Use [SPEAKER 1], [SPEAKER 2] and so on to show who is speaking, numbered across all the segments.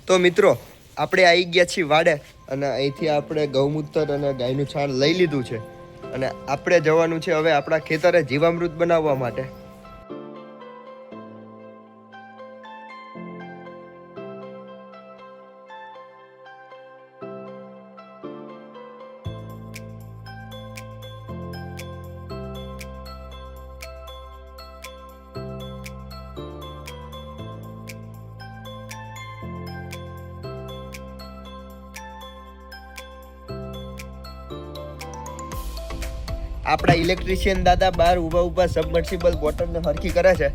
[SPEAKER 1] તો મિત્રો આપણે આવી ગયા છીએ વાડે અને અહીંથી આપણે ગૌમૂત્ર અને ગાયનું છાણ લઈ લીધું છે અને આપણે જવાનું છે હવે આપણા ખેતરે જીવામૃત બનાવવા માટે. આપણા ઇલેક્ટ્રિશિયન દાદા બહાર ઊભા સબમર્સિબલ બોટલને હરખી કરે છે.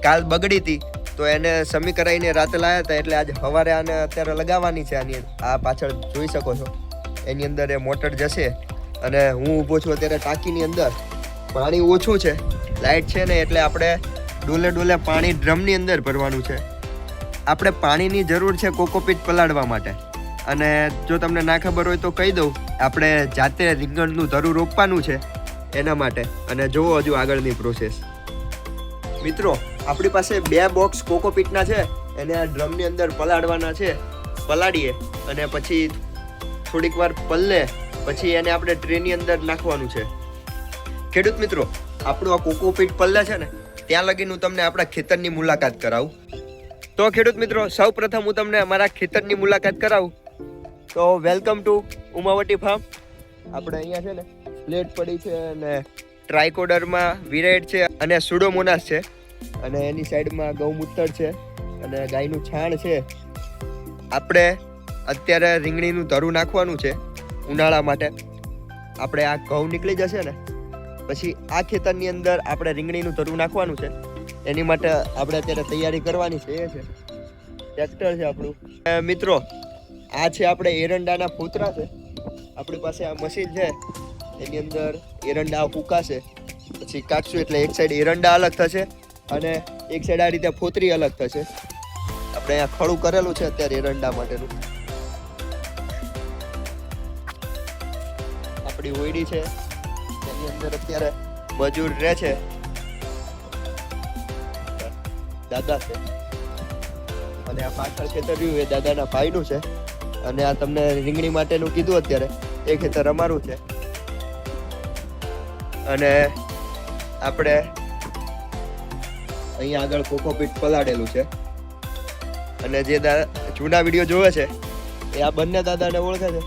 [SPEAKER 1] કાલ બગડી હતી તો એને સમી કરાવીને રાતે લાવ્યા હતા, એટલે આજે સવારે આને અત્યારે લગાવવાની છે. આની આ પાછળ જોઈ શકો છો એની અંદર એ મોટર જશે અને હું ઊભો છું અત્યારે ટાંકીની અંદર. પાણી ઓછું છે, લાઇટ છે ને, એટલે આપણે ડોલે પાણી ડ્રમની અંદર ભરવાનું છે. આપણે પાણીની જરૂર છે કોકોપીટ પલાળવા માટે. અને જો તમને ના ખબર હોય તો કહી દઉં, આપણે જાતે રીંગણનું ધરું રોપવાનું છે એના માટે. અને જુઓ હજુ આગળની પ્રોસેસ. મિત્રો આપણી પાસે 2 બોક્સ કોકોપીટના છે, એને આ ડ્રમની અંદર પલાળવાના છે. પલાળીએ અને પછી થોડીક વાર પલળે પછી એને આપણે ટ્રેની અંદર નાખવાનું છે. ખેડૂત મિત્રો, આપણું આ કોકોપીટ પલળે છે ને ત્યાં લગીને હું તમને આપણા ખેતરની મુલાકાત કરાવું. તો ખેડૂત મિત્રો, સૌ પ્રથમ હું તમને અમારા ખેતરની મુલાકાત કરાવું. તો વેલકમ ટુ ઉમાવટી ફાર્મ. આપણે અહીંયા છે ને પ્લેટ પડી છે અને ટ્રાયકોડરમાં વિરાઇડ છે અને સુડોમોનાસ છે અને એની સાઈડમાં ગૌમૂત્ર છે અને ગાયનું છાણ છે. આપણે અત્યારે રીંગણીનું ધરું નાખવાનું છે ઉનાળા માટે. આપણે આ ઘઉં નીકળી જશે ને પછી આ ખેતરની અંદર આપણે રીંગણીનું ધરું નાખવાનું છે. એની માટે આપણે અત્યારે તૈયારી કરવાની છે. એ છે ટ્રેક્ટર છે આપણું. મિત્રો આ છે આપણે એરંડાના ફૂતરા છે. આપણી પાસે આ મશીન છે, એની અંદર એરંડા ફૂંકાશે પછી કાઢશું એટલે એક સાઈડ એરંડા અલગ થશે અને એક સાઈડ આ રીતે ફોતરી અલગ થશે. આપણે અહીંયા ખડું કરેલું છે અત્યારે એરંડા માટેનું. આપણી ઓયડી છે એની અંદર અત્યારે મજૂર રહે છે, દાદા છે. અને આ પાછળ ખેતર રહ્યું એ દાદાના ભાઈનું છે. અને આ તમને રીંગણી માટેનું કીધું અત્યારે એ ખેતર અમારું છે. અને આપણે અહીંયા આગળ કોકોપીટ પલાળેલું છે. અને જે જૂના વિડીયો જોવે છે એ આ બંને દાદાને ઓળખે છે.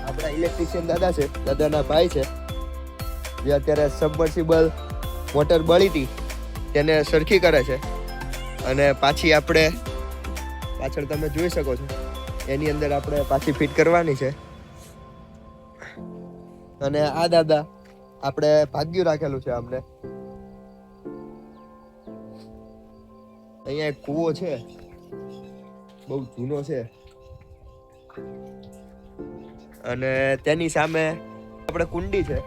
[SPEAKER 1] આપણા ઇલેક્ટ્રિશિયન દાદા છે, દાદાના ભાઈ છે, જે અત્યારે સબમર્સિબલ મોટર બળી હતી તેને સરખી કરે છે. અને પાછી આપણે પાછળ તમે જોઈ શકો છો એની અંદર આપણે પાછી ફિટ કરવાની છે. અને આ દાદા આપણે ભાગ્યું રાખેલું છે. આપણે અહીંયા એક કૂવો છે, બહુ જૂનો છે. અને તેની સામે આપણે કુંડી છે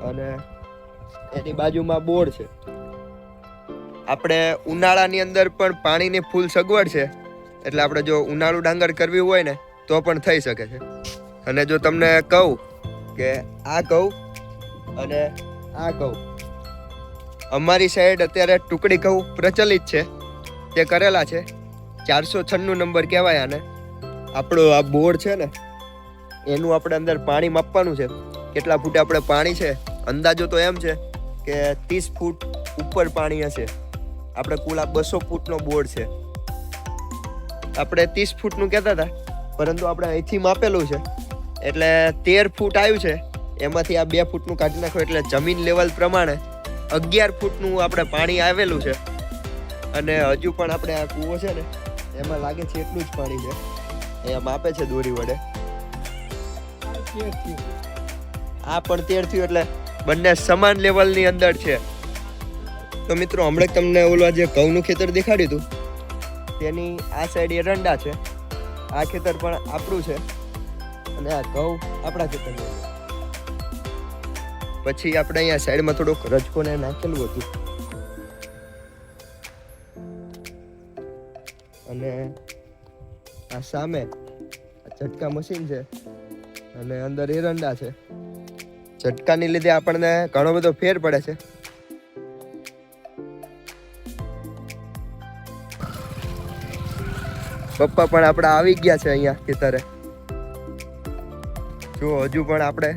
[SPEAKER 1] અને એની બાજુમાં બોર છે. આપણે ઉનાળાની અંદર પણ પાણીની ફૂલ સગવડ છે, એટલે આપણે જો ઉનાળુ ડાંગર કરવી હોય ને તો પણ થઈ શકે છે. અને જો તમને કહું કે આ ઘઉં અને આ ઘઉં, અમારી સાઈડ અત્યારે ટુકડી ઘઉં પ્રચલિત છે, તે કરેલા છે. 496 નંબર કહેવાય આને. આપણો આ બોર છે ને એનું આપણે અંદર પાણી માપવાનું છે. કેટલા ફૂટે આપણે પાણી છે, અંદાજો તો એમ છે કે 30 ફૂટ ઉપર પાણી હશે. આપણે કુલ આ 200 ફૂટનો બોર છે. આપણે 30 ફૂટનું કહેતા હતા, પરંતુ આપણે અહીંથી માપેલું છે એટલે 13 ફૂટ આવ્યું છે. એમાંથી આ 2 ફૂટનું કાઢી નાખો એટલે જમીન લેવલ પ્રમાણે 11 ફૂટનું આપણે પાણી આવેલું છે. અને હજુ પણ આપણે આ કૂવો છે ને એમાં લાગે છે એટલું જ પાણી છે. અહીંયા માપે છે દોરી વડે. આ પણ 13 થયું એટલે બંને સમાન લેવલની અંદર છે. તો મિત્રો, હમણાં તમને ઓલા જે ઘઉંનું ખેતર દેખાડ્યું હતું તેની આ સાઈડ એરંડા છે, આ ખેતર પણ આપણું છે અને આ ઘઉં આપણા ખેતરની અંદર. પછી આપણે અહીંયા સાઈડમાં થોડુંક રજકોને નાખેલું હતું. અને આ સામે ઝટકા મશીન છે અને અંદર એરંડા છે. ઝટકાની લીધે આપણને ઘણો બધો ફેર પડે છે. પપ્પા પણ આપણા આવી ગયા છે અહીંયા ખેતરે. જો હજુ પણ આપણે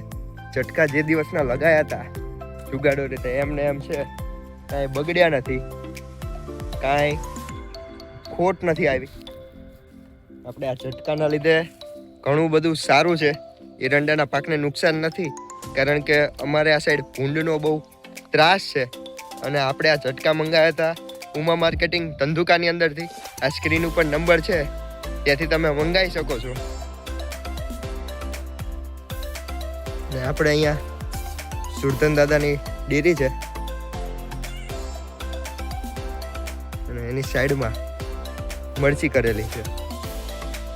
[SPEAKER 1] ઝટકા જે દિવસના લગાયા હતા જુગાડો રીતે એમને એમ છે, કાંઈ બગડ્યા નથી, કાંઈ ખોટ નથી આવી. આપણે આ ઝટકાના લીધે ઘણું બધું સારું છે. એરંડાના પાકને નુકસાન નથી, કારણ કે અમારે આ સાઈડ ભૂંડનો બહુ ત્રાસ છે. અને આપણે આ ઝટકા મંગાવ્યા હતા ઉમા માર્કેટિંગ ધંધુકાની અંદરથી. આ સ્ક્રીન ઉપર નંબર છે, ત્યાંથી તમે મંગાવી શકો છો. ને આપણે અહીંયા સુરતન દાદાની ડેરી છે અને એની સાઈડમાં મરચી કરેલી છે.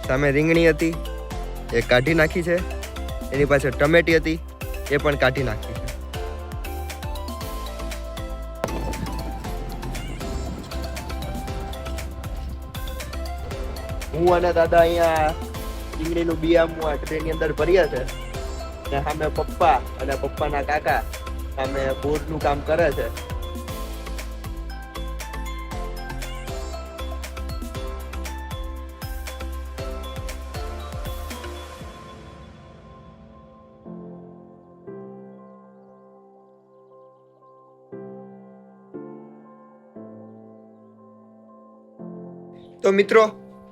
[SPEAKER 1] સામે રીંગણી હતી એ કાઢી નાખી છે, એની પાછળ ટમેટી હતી એ પણ કાઢી નાખી છે. હું અને દાદા અહીંયા રીંગણીનું બિયામું આ ટ્રેની અંદર ભર્યા છે. ને સામે પપ્પા અને પપ્પાના કાકા સામે બોરનું કામ કરે છે. તો મિત્રો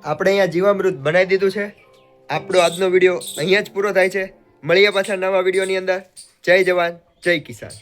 [SPEAKER 1] આપણે અહીંયા જીવામૃત બનાવી દીધું છે. આપણો આજનો વિડીયો અહીંયા જ પૂરો થાય છે. મળીએ પાછા નવા વિડીયોની અંદર. જય જવાન જય કિસાન.